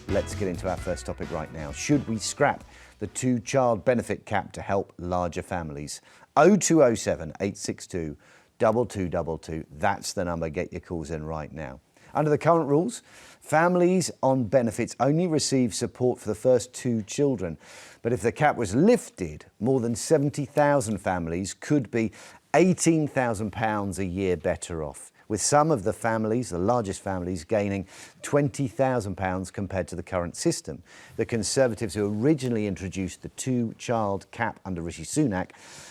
let's get into our first topic right now. Should we scrap the two-child benefit cap to help larger families? 0207 862 2222. That's the number. Get your calls in right now. Under the current rules, families on benefits only receive support for the first two children. But if the cap was lifted, more than 70,000 families could be £18,000 a year better off, with some of the families, the largest families, gaining £20,000 compared to the current system. The Conservatives who originally introduced the two-child cap under Rishi Sunak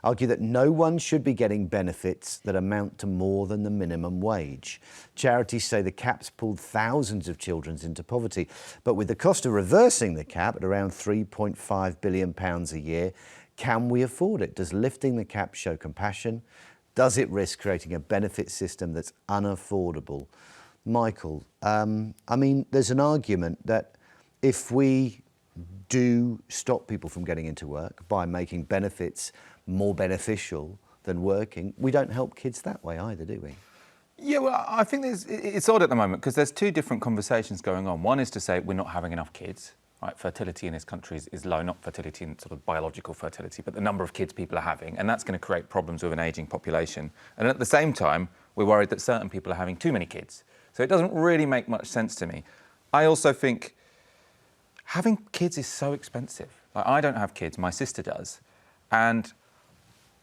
argue that no one should be getting benefits that amount to more than the minimum wage. Charities say the cap's pulled thousands of children into poverty, but with the cost of reversing the cap at around £3.5 billion a year, can we afford it? Does lifting the cap show compassion? Does it risk creating a benefit system that's unaffordable? Michael, I mean, there's an argument that if we do stop people from getting into work by making benefits more beneficial than working, we don't help kids that way either, do we? Yeah, well, I think it's odd at the moment because there's two different conversations going on. One is to say we're not having enough kids. Right, fertility in this country is low, not fertility in sort of biological fertility, but the number of kids people are having, and that's going to create problems with an ageing population. And at the same time, we're worried that certain people are having too many kids. So it doesn't really make much sense to me. I also think having kids is so expensive. Like, I don't have kids, my sister does, and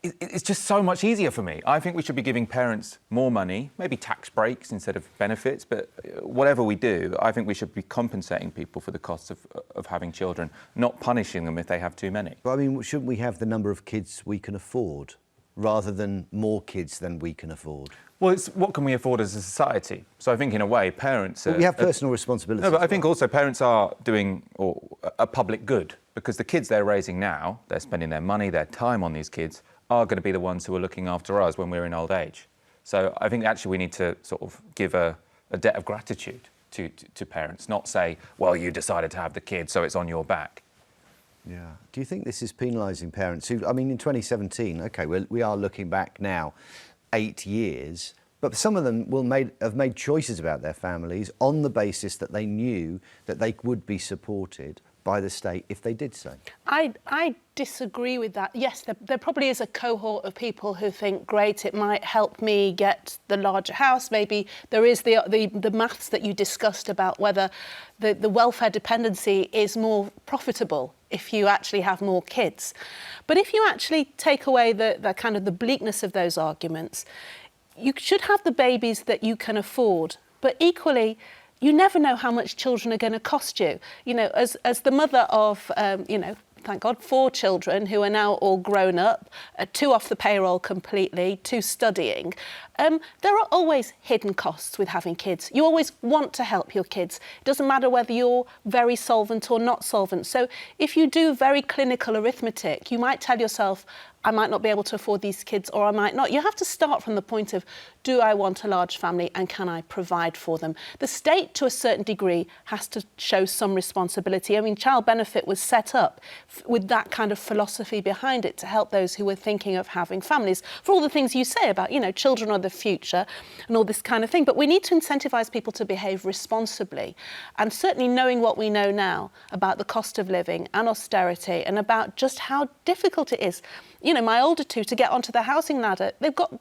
it's just so much easier for me. I think we should be giving parents more money, maybe tax breaks instead of benefits, but whatever we do, I think we should be compensating people for the costs of having children, not punishing them if they have too many. But I mean, shouldn't we have the number of kids we can afford rather than more kids than we can afford? Well, it's what can we afford as a society? So I think in a way, parents... we have personal responsibility. No, but I think also parents are doing a public good because the kids they're raising now, they're spending their money, their time on these kids, are going to be the ones who are looking after us when we're in old age. So I think actually we need to sort of give a debt of gratitude to parents, not say, well, you decided to have the kid, so it's on your back. Yeah. Do you think this is penalising parents who, I mean, in 2017, OK, we are looking back now 8 years, but some of them have made choices about their families on the basis that they knew that they would be supported by the state if they did so. I disagree with that. Yes, there probably is a cohort of people who think, great, it might help me get the larger house. Maybe there is the maths that you discussed about whether the welfare dependency is more profitable if you actually have more kids. But if you actually take away the kind of the bleakness of those arguments, you should have the babies that you can afford. But equally, you never know how much children are going to cost you. You know, as the mother of, thank God, 4 children who are now all grown up, 2 off the payroll completely, 2 studying, there are always hidden costs with having kids. You always want to help your kids. It doesn't matter whether you're very solvent or not solvent. So if you do very clinical arithmetic, you might tell yourself, I might not be able to afford these kids or I might not. You have to start from the point of, do I want a large family and can I provide for them? The state, to a certain degree, has to show some responsibility. I mean, child benefit was set up with that kind of philosophy behind it to help those who were thinking of having families, for all the things you say about, children are the future and all this kind of thing. But we need to incentivise people to behave responsibly. And certainly knowing what we know now about the cost of living and austerity and about just how difficult it is. My older 2, to get onto the housing ladder, they've got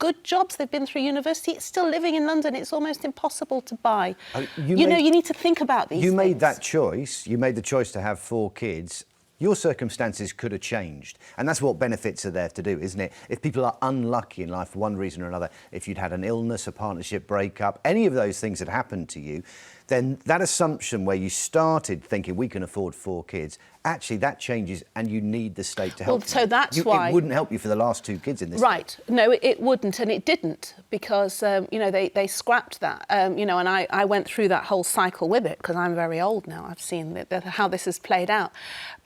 good jobs, they've been through university, it's still living in London, it's almost impossible to buy. You need to think about these things. You made that choice, you made the choice to have 4 kids. Your circumstances could have changed. And that's what benefits are there to do, isn't it? If people are unlucky in life for one reason or another, if you'd had an illness, a partnership breakup, any of those things that happened to you, then that assumption where you started thinking we can afford 4 kids, actually that changes and you need the state to help you. So that's why... It wouldn't help you for the last 2 kids in this Right. No, it wouldn't, and it didn't, because, they scrapped that, and I went through that whole cycle with it, because I'm very old now. I've seen how this has played out.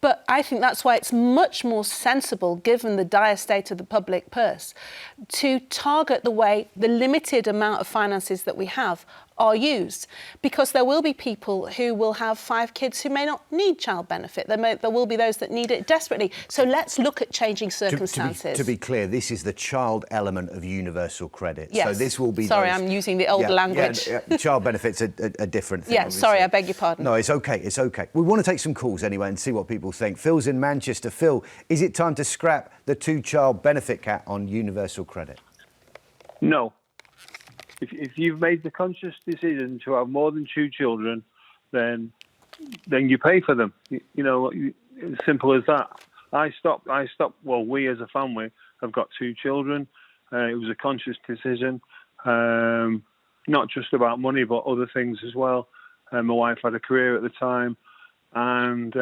But I think that's why it's much more sensible, given the dire state of the public purse, to target the limited amount of finances that we have are used, because there will be people who will have 5 kids who may not need child benefit. There will be those that need it desperately. So let's look at changing circumstances. To be clear, this is the child element of universal credit. Yes. So this will be. Sorry, I'm using the old language. Child benefits are a different thing. Yeah, obviously. sorry, I beg your pardon. No, it's okay. It's okay. We want to take some calls anyway and see what people think. Phil's in Manchester. Phil, is it time to scrap the 2-child benefit cap on universal credit? No. If you've made the conscious decision to have more than 2 children, then you pay for them. You know, as simple as that. I stopped. Well, we as a family have got 2 children. It was a conscious decision, not just about money, but other things as well. My wife had a career at the time, and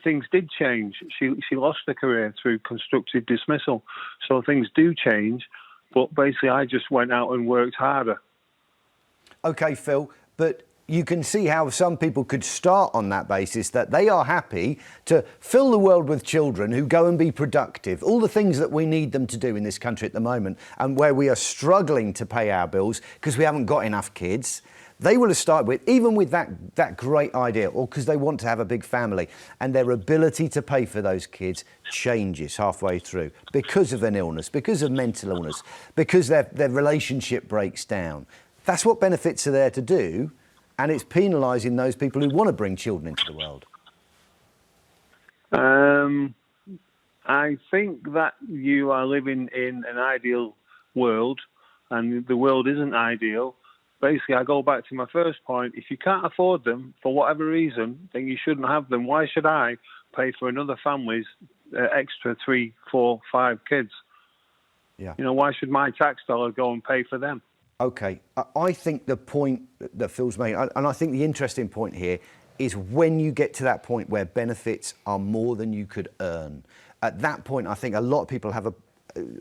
things did change. She lost her career through constructive dismissal, so things do change. But basically, I just went out and worked harder. OK, Phil, but you can see how some people could start on that basis, that they are happy to fill the world with children who go and be productive, all the things that we need them to do in this country at the moment, and where we are struggling to pay our bills because we haven't got enough kids. They will have started with, even with that great idea, or because they want to have a big family, and their ability to pay for those kids changes halfway through because of an illness, because of mental illness, because their relationship breaks down. That's what benefits are there to do, and it's penalising those people who want to bring children into the world. I think that you are living in an ideal world, and the world isn't ideal. Basically, I go back to my first point. If you can't afford them for whatever reason, then you shouldn't have them. Why should I pay for another family's extra 3, 4, 5 kids? Yeah. You know, why should my tax dollar go and pay for them? OK, I think the point that Phil's making, and I think the interesting point here, is when you get to that point where benefits are more than you could earn. At that point, I think a lot of people have a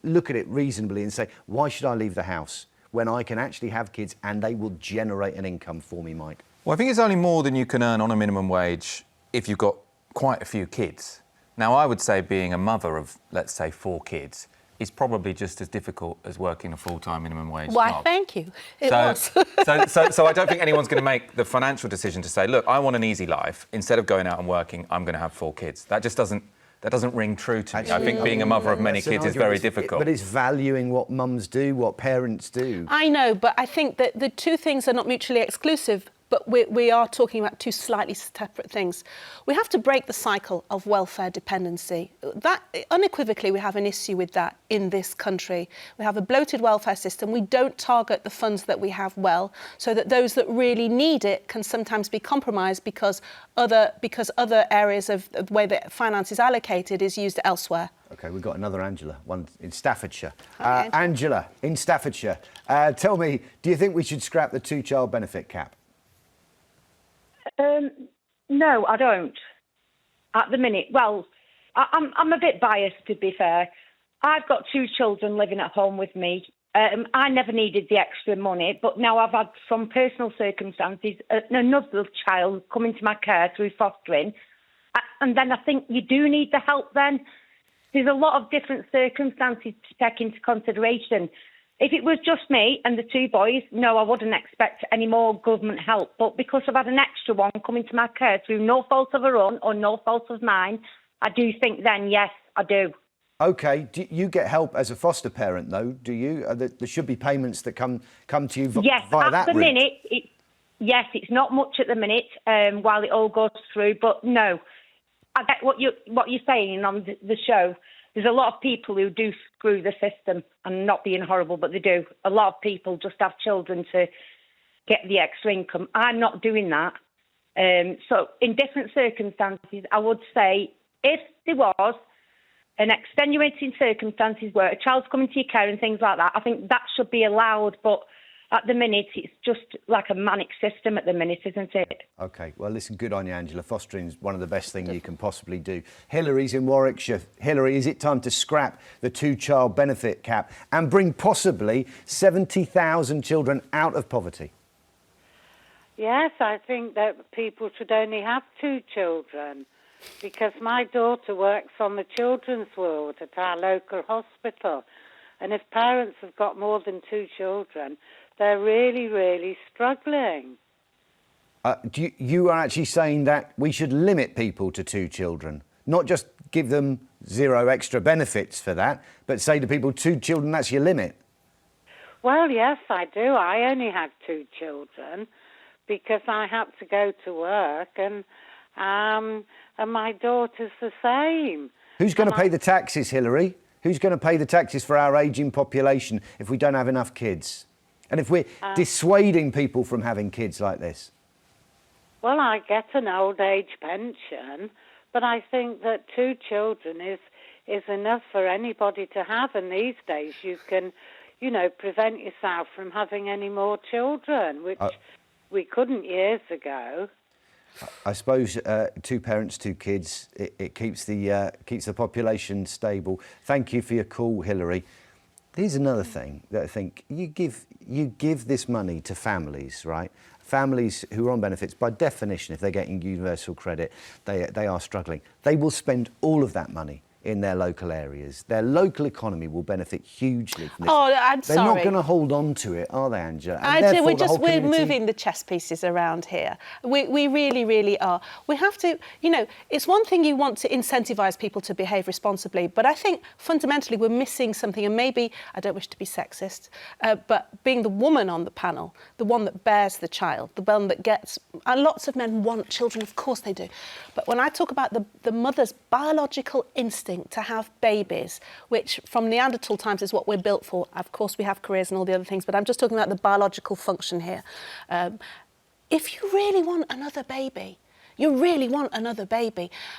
look at it reasonably and say, why should I leave the house when I can actually have kids and they will generate an income for me, Mike? Well, I think it's only more than you can earn on a minimum wage if you've got quite a few kids. Now, I would say being a mother of, let's say, 4 kids is probably just as difficult as working a full-time minimum wage Why, job. thank you. It was. So I don't think anyone's going to make the financial decision to say, look, I want an easy life. Instead of going out and working, I'm going to have 4 kids. That just doesn't ring true to me. I think being a mother of many kids is very difficult. But it's valuing what mums do, what parents do. I know, but I think that the 2 things are not mutually exclusive, but we are talking about 2 slightly separate things. We have to break the cycle of welfare dependency. That, unequivocally, we have an issue with that in this country. We have a bloated welfare system. We don't target the funds that we have well, so that those that really need it can sometimes be compromised because other areas of the way that finance is allocated is used elsewhere. OK, we've got another Angela, one in Staffordshire. Hi, Angela, in Staffordshire, tell me, do you think we should scrap the 2-child benefit cap? No, I don't. At the minute, well, I'm a bit biased, to be fair. I've got 2 children living at home with me. I never needed the extra money, but now I've had some personal circumstances, another child come into my care through fostering, and then I think you do need the help then. There's a lot of different circumstances to take into consideration. If it was just me and the 2 boys, no, I wouldn't expect any more government help. But because I've had an extra one come into my care through no fault of her own or no fault of mine, I do think then, yes, I do. OK, do you get help as a foster parent, though, do you? There should be payments that come to you via that route. Yes, at the minute, yes, it's not much at the minute while it all goes through. But no, I get what you're saying on the show. There's a lot of people who do screw the system, and not being horrible, but they do. A lot of people just have children to get the extra income. I'm not doing that. So in different circumstances, I would say if there was an extenuating circumstances where a child's coming to your care and things like that, I think that should be allowed. But at the minute, it's just like a manic system at the minute, isn't it? OK, well, listen, good on you, Angela. Fostering is one of the best things you can possibly do. Hillary's in Warwickshire. Hillary, is it time to scrap the 2-child benefit cap and bring possibly 70,000 children out of poverty? Yes, I think that people should only have 2 children, because my daughter works on the children's ward at our local hospital. And if parents have got more than 2 children, they're really, really struggling. You are actually saying that we should limit people to 2 children, not just give them 0 extra benefits for that, but say to people, 2 children, that's your limit. Well, yes, I do. I only had 2 children because I had to go to work, and my daughter's the same. Who's going to pay the taxes, Hillary? Who's going to pay the taxes for our ageing population if we don't have enough kids? And if we're dissuading people from having kids like this? Well, I get an old age pension, but I think that 2 children is enough for anybody to have. And these days you can, prevent yourself from having any more children, which we couldn't years ago. I suppose 2 parents, 2 kids, it keeps the population stable. Thank you for your call, Hillary. Here's another thing that I think you give this money to families, right? Families who are on benefits, by definition, if they're getting universal credit, they are struggling. They will spend all of that money in their local areas. Their local economy will benefit hugely from this. Oh, I'm They're sorry. not going to hold on to it, are they, Angela? And I do. therefore We're the whole moving the chess pieces around here. We really, really are. We have to, it's one thing you want to incentivise people to behave responsibly, but I think fundamentally we're missing something, and maybe, I don't wish to be sexist, but being the woman on the panel, the one that bears the child, the one that gets, and lots of men want children, of course they do, but when I talk about the mother's biological instinct to have babies, which from Neanderthal times is what we're built for. Of course, we have careers and all the other things, but I'm just talking about the biological function here. If you really want another baby,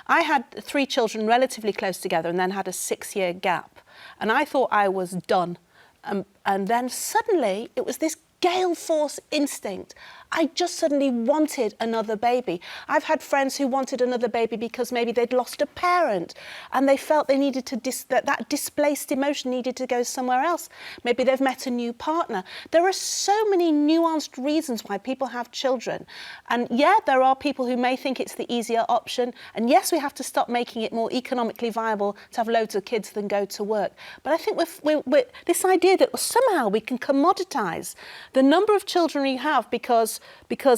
I had 3 children relatively close together and then had a 6-year gap. And I thought I was done. And then suddenly it was this gale force instinct. I just suddenly wanted another baby. I've had friends who wanted another baby because maybe they'd lost a parent and they felt they needed to that displaced emotion needed to go somewhere else. Maybe they've met a new partner. There are so many nuanced reasons why people have children. And yeah, there are people who may think it's the easier option. And yes, we have to stop making it more economically viable to have loads of kids than go to work. But I think we're this idea that somehow we can commoditise the number of children you have because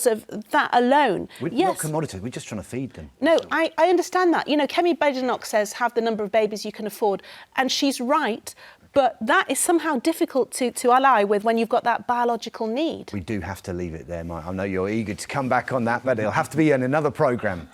of that alone. We're not commodities, we're just trying to feed them. No, I understand that. Kemi Badenoch says have the number of babies you can afford, and she's right, but that is somehow difficult to ally with when you've got that biological need. We do have to leave it there, Mike. I know you're eager to come back on that, but it'll have to be in another programme.